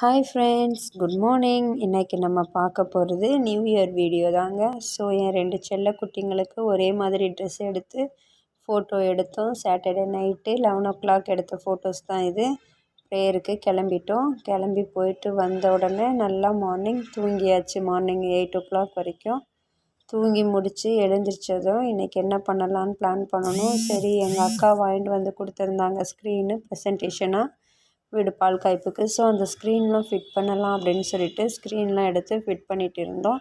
Hi friends, good morning. இன்றைக்கி நம்ம பார்க்க போகிறது நியூ இயர் வீடியோ தாங்க. ஸோ என் 2 செல்ல குட்டிங்களுக்கு ஒரே மாதிரி ட்ரெஸ் எடுத்து ஃபோட்டோ எடுத்தோம். சாட்டர்டே நைட்டு 11 எடுத்த ஃபோட்டோஸ் தான் இது. ப்ரேயருக்கு கிளம்பிட்டோம். கிளம்பி போயிட்டு வந்த உடனே நல்லா மார்னிங் தூங்கியாச்சு. மார்னிங் 8 வரைக்கும் தூங்கி முடித்து எழுந்திரிச்சதும் இன்றைக்கி என்ன பண்ணலான்னு பிளான் பண்ணணும். சரி, எங்கள் அக்கா வாங்கிட்டு வந்து கொடுத்துருந்தாங்க ஸ்க்ரீனு ப்ரெசன்டேஷனாக வீடு பால் காய்ப்புக்கு. ஸோ அந்த ஸ்க்ரீன்லாம் ஃபிட் பண்ணலாம் அப்படின்னு சொல்லிட்டு ஸ்க்ரீன்லாம் எடுத்து ஃபிட் பண்ணிகிட்டு இருந்தோம்.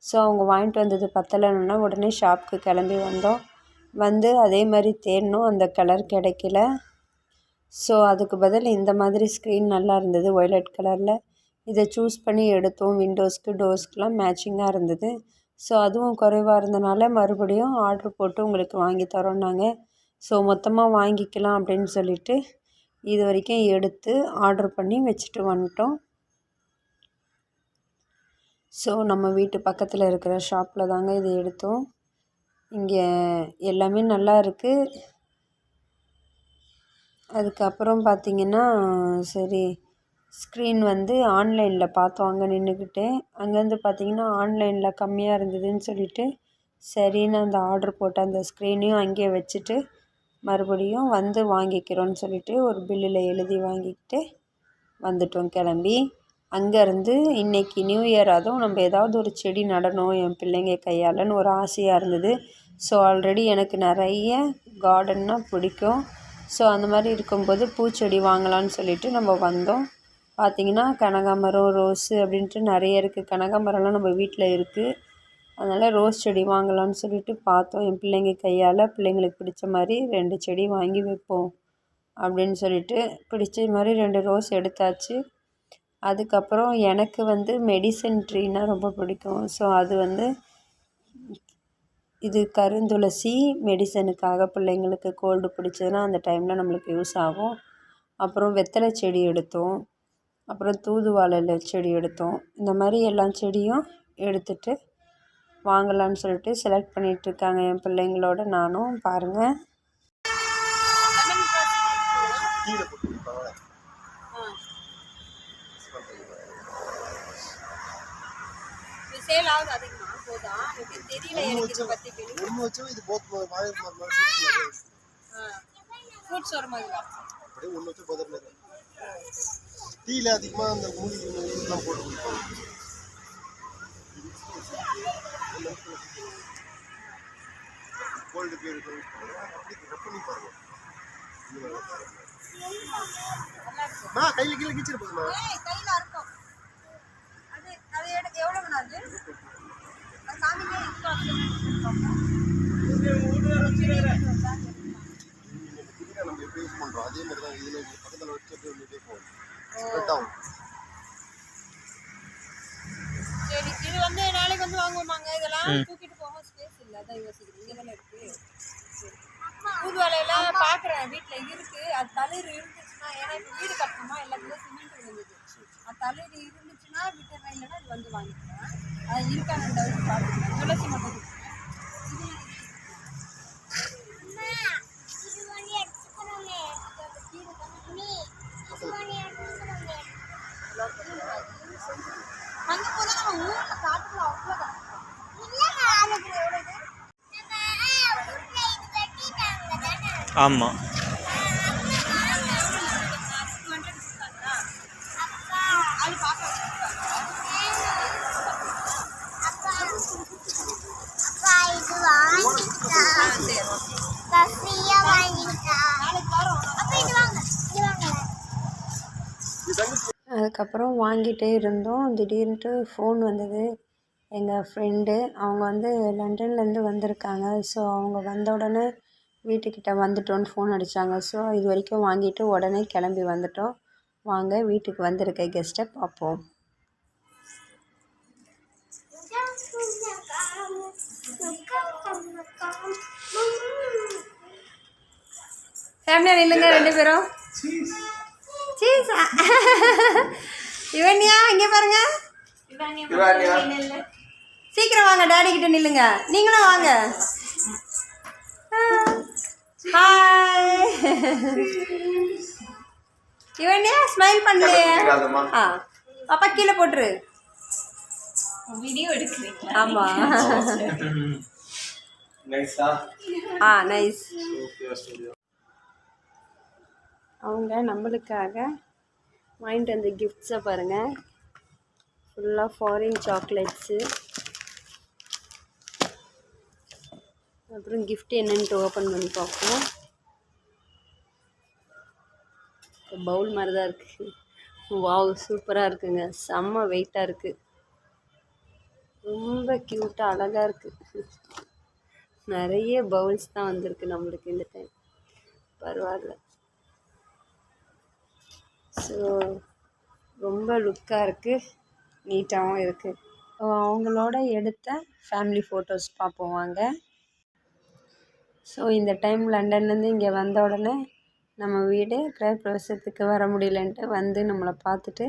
ஸோ அவங்க வாங்கிட்டு வந்தது பத்தலைன்னா உடனே ஷாப்புக்கு கிளம்பி வந்தோம். வந்து அதே மாதிரி தேடினோம், அந்த கலர் கிடைக்கல. ஸோ அதுக்கு பதில் இந்த மாதிரி ஸ்க்ரீன் நல்லா இருந்தது, ஒய்லட் கலரில். இதை சூஸ் பண்ணி எடுத்தோம். விண்டோஸ்க்கு டோர்ஸ்க்கெலாம் மேட்சிங்காக இருந்தது. ஸோ அதுவும் குறைவாக இருந்தனால மறுபடியும் ஆர்டர் போட்டு உங்களுக்கு வாங்கி தரோம் நாங்கள். ஸோ மொத்தமாக வாங்கிக்கலாம் அப்படின்னு சொல்லிட்டு இது வரைக்கும் எடுத்து ஆர்டர் பண்ணி வச்சுட்டு வந்துட்டோம். ஸோ நம்ம வீட்டு பக்கத்தில் இருக்கிற ஷாப்பில் தாங்க இது எடுத்தோம். இங்கே எல்லாமே நல்லா இருக்குது. அதுக்கப்புறம் பார்த்திங்கன்னா, சரி ஸ்க்ரீன் வந்து ஆன்லைனில் பார்த்தோம். அங்கே நின்றுக்கிட்டு அங்கேருந்து பார்த்திங்கன்னா ஆன்லைனில் கம்மியாக இருந்ததுன்னு சொல்லிட்டு சரின்னு அந்த ஆர்டர் போட்ட அந்த ஸ்க்ரீனையும் அங்கேயே வச்சுட்டு மறுபடியும் வந்து வாங்கிக்கிறோன்னு சொல்லிட்டு ஒரு பில்லில் எழுதி வாங்கிக்கிட்டு வந்துட்டோம் கிளம்பி. அங்கேருந்து இன்றைக்கி நியூ இயர், அதுவும் நம்ம ஏதாவது ஒரு செடி நடணும் என் பிள்ளைங்க கையாலன்னு ஒரு ஆசையாக இருந்தது. ஸோ ஆல்ரெடி எனக்கு நிறைய கார்டன்னா பிடிக்கும். ஸோ அந்த மாதிரி இருக்கும்போது பூச்செடி வாங்கலான்னு சொல்லிட்டு நம்ம வந்தோம். பார்த்திங்கன்னா கனகாமரம், ரோஸு அப்படின்ட்டு நிறைய இருக்குது. கனகாமரம்லாம் நம்ம வீட்டில் இருக்குது. அதனால் ரோஸ் செடி வாங்கலான்னு சொல்லிட்டு பார்த்தோம். என் பிள்ளைங்க கையால் பிள்ளைங்களுக்கு பிடிச்ச மாதிரி 2 செடி வாங்கி வைப்போம் அப்படின்னு சொல்லிட்டு பிடிச்ச மாதிரி 2 ரோஸ் எடுத்தாச்சு. அதுக்கப்புறம் எனக்கு வந்து மெடிசன் ட்ரீனால் ரொம்ப பிடிக்கும். ஸோ அது வந்து இது கருந்துளசி மெடிசனுக்காக பிள்ளைங்களுக்கு கோல்டு பிடிச்சதுன்னா அந்த டைமில் நம்மளுக்கு யூஸ் ஆகும். அப்புறம் வெத்தலை செடி எடுத்தோம். அப்புறம் தூதுவளை செடி எடுத்தோம். இந்த மாதிரி எல்லா செடியும் எடுத்துகிட்டு வாங்கலான்னு சொல்லிட்டு செலக்ட் பண்ணிகிட்ருக்காங்க என் பிள்ளைங்களோட நானும். பாருங்கள், கோல்டு பேர் அப்படி கட் பண்ணி பாருங்க. கையில் கீழே கிச்சிரு போதுமா? கையில் இருக்கும். அது எவ்வளவு நாள் நம்ம எப்படி யூஸ் பண்ணுறோம் அதே மாதிரி தான் இதில் பக்கத்தில் வச்சுட்டு வந்துட்டே போகும். ஸ்ப்ரெட் ஆகும். சரி, இது வந்து நாளைக்கு வந்து வாங்குவாங்க. இதெல்லாம் தூக்கிட்டு போக ஸ்பேஸ் இல்லை, அதான் யோசிக்கிறேன். இங்கே தானே இருக்குது. தூதுவளையில பார்க்குறேன் வீட்டில் இருக்குது. அது தளிர் இருந்துச்சுன்னா, ஏன்னா இப்போ வீடு கட்டணுமா, எல்லாத்துலேயும் சிமெண்ட் இருந்தது. அது தளிர் இருந்துச்சுன்னா விட்டுறேன், இல்லைன்னா இது வந்து வாங்கிக்கிறேன். அது இருக்கான டவுட் பார்த்துக்கிறேன். துளசி மட்டும் ஆமாம். அதுக்கப்புறம் வாங்கிட்டே இருந்தோம். திடீர்னுட்டு ஃபோன் வந்தது. எங்கள் ஃப்ரெண்டு அவங்க வந்து லண்டன்லேருந்து வந்திருக்காங்க. ஸோ அவங்க வந்த உடனே வீட்டுக்கிட்ட வந்துட்டோன்னு ஃபோன் அடித்தாங்க. ஸோ இது வரைக்கும் வாங்கிட்டு உடனே கிளம்பி வந்துட்டோம். வாங்க வீட்டுக்கு வந்திருக்க கெஸ்ட்டை பார்ப்போம். ஃபேமிலியாக நில்லுங்க 2 பேரும். சீஸா இவன்யா, இங்கே பாருங்க. சீக்கிரம் வாங்க, டாடி கிட்ட நில்லுங்க. நீங்களும் வாங்க. ஹாய் இவனே ஸ்மைல் பண்ணலையே. பாப்பா கீழே போட்டுரு. வீடியோ எடுக்கிறீங்களா? ஆமாம். நைஸா? நைஸ். Okay studio. அவங்க நம்மளுக்காக வாங்கிட்டு வந்த கிஃப்ட்ஸை பாருங்கள். ஃபுல்லாக ஃபாரின் சாக்லேட்ஸு. அப்புறம் கிஃப்ட் என்னென்ட்டு ஓப்பன் பண்ணி பார்ப்போம். பவுல் மாதிரி தான் இருக்குது. வாவ், சூப்பராக இருக்குங்க. செம்ம வெயிட்டாக இருக்குது. ரொம்ப க்யூட்டாக அழகாக இருக்குது. நிறைய பவுல்ஸ் தான் வந்திருக்கு நம்மளுக்கு இந்த டைம். பரவாயில்ல. ஸோ ரொம்ப லுக்காக இருக்குது, நீட்டாகவும் இருக்குது. அவங்களோட எடுத்த ஃபேமிலி ஃபோட்டோஸ் பார்ப்போம் வாங்க. ஸோ இந்த டைம் லண்டன்லேருந்து இங்கே வந்த உடனே நம்ம வீடு கிரகப்பிரவேசத்துக்கு வர முடியலன்ட்டு வந்து நம்மளை பார்த்துட்டு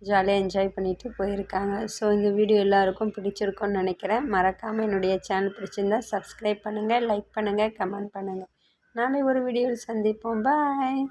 ஜாலியாக என்ஜாய் பண்ணிவிட்டு போயிருக்காங்க. ஸோ இந்த வீடியோ எல்லாருக்கும் பிடிச்சிருக்கும்னு நினைக்கிறேன். மறக்காமல் என்னுடைய சேனல் பிடிச்சிருந்தா சப்ஸ்கிரைப் பண்ணுங்கள், லைக் பண்ணுங்கள், கமெண்ட் பண்ணுங்கள். நாளை ஒரு வீடியோவில் சந்திப்போம். பாய்.